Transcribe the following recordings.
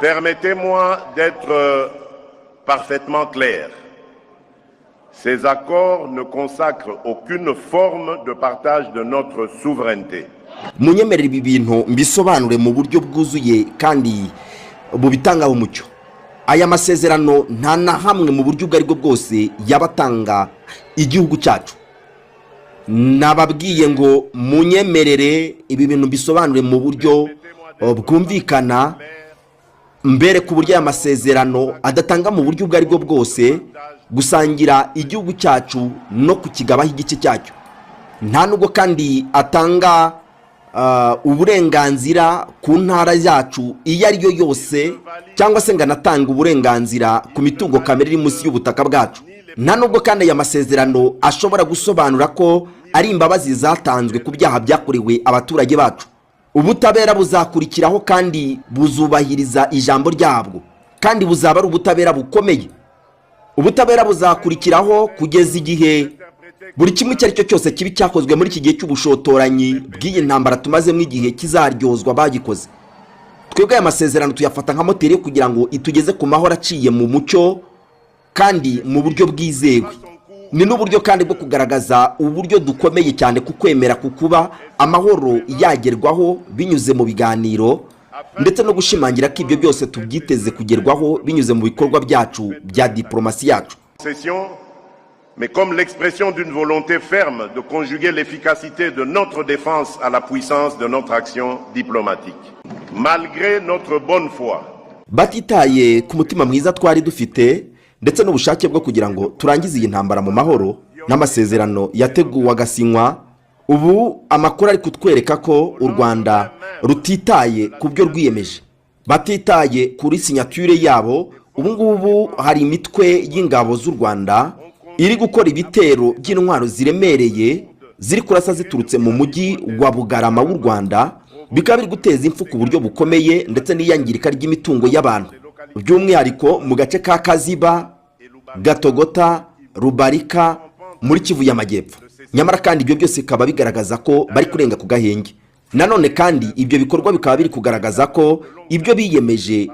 Permettez-moi d'être parfaitement clair. Ces accords ne consacrent aucune forme de partage de notre souveraineté. Munyemerera ibi bintu mbisobanure mu buryo bwuzuye kandi bubitangaho umucyo. Aya masezerano nta na hamwe mu buryo bwari bwo bwose yabatanga igihugu cyacu. Nababwiye ngo munyemerere ibi bintu bisobanure mu buryo bwumvikana mbere ku buryo aya masezerano adatanga mu buryo bwari bwo bwose gusangira igihugu cyacu no kukigabaho igice cyacyo. Nta nubwo kandi atanga uburenganzira ku ntara yacu iyo ari yo yose cyangwa se ngo anatanga uburenganzira ku mitungo kamere iri munsi y'ubutaka bwacu. Nta nubwo kandi aya masezerano ashobora gusobanura ko ari imbabazi zatanzwe ku byaha byakorewe abaturage bacu. Ubutabera buzakurikiraho kandi buzubahiriza ijambo ryabwo kandi buzaba ari ubutabera bukomeye. Ubutabera buzakurikiraho kugeza igihe buri kimwe icyo ari cyo cyose kibi cyakozwe muri iki gihe cy'ubushotoranyi bw'iyi ntambara tumazemo igihe kizaryozwa bagikoze. Twebwe aya masezerano tuyafata nka moteri kugira ngo itugeze ku mahoro aciye mu mucyo kandi mu buryo bwizewe. Ni n'uburyo kandi bwo kugaragaza uburyo dukomeye cyane ku kwemera kukuba amahoro yagerwaho binyuze mu biganiro ndetse no gushimangira ko ibyo byose tubyiteze kugerwaho binyuze mu bikorwa byacu bya diplomasi yacu. Mais comme l'expression d'une volonté ferme de conjuguer l'efficacité de notre défense à la puissance de notre action diplomatique. Malgré notre bonne foi. Batitaye ku mutima mwiza twari dufite ndetse n'ubushake bwo kugira ngo turangize iyi ntambara mu mahoro n'amasezerano yateguwe agasinywa, ubu amakuru ari kutwereka ko u Rwanda rutitaye ku byo rwiyemeje. Batitaye kuri signature yabo, ubu ngubu hari imitwe y'ingabo z'u Rwanda iri gukora ibitero by'intwaro ziremereye ziri kurasa ziturutse mu mujyi wa Bugarama w'u Rwanda, bikaba biri guteza impfu ku buryo bukomeye ndetse n'iyangirika ry'imitungo y'abantu, by'umwihariko mu gace ka Kaziba, Gatogota, Rubarika muri Kivu y'Amajyepfo. Nyamara kandi ibyo byose bikaba bigaragaza ko bari kurenga ku gahenge. Nanone kandi ibyo bikorwa bikaba biri kugaragaza ko ibyo biyemeje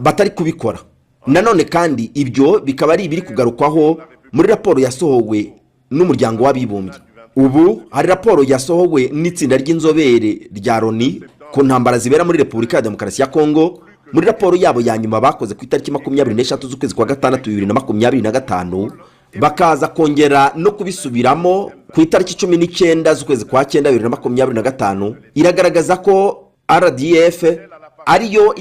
batari kubikora. Nanone kandi ibyo bikaba ari ibiri kugarukwaho muri raporo yasohowe n'umuryango w'abibumbye. Ubu hari raporo yasohowe n'itsinda ry'inzobere rya Loni ku ntambara zibera muri Repubulika ya Demokarasi ya Kongo. Muri raporo yabo ya nyuma bakoze ku itariki 23 z'ukwezi kwa gatandatu 2025, bakaza kongera no kubisubiramo ku itariki 19 z'ukwezi kwa 9 2025, iragaragaza ko RDF ariyo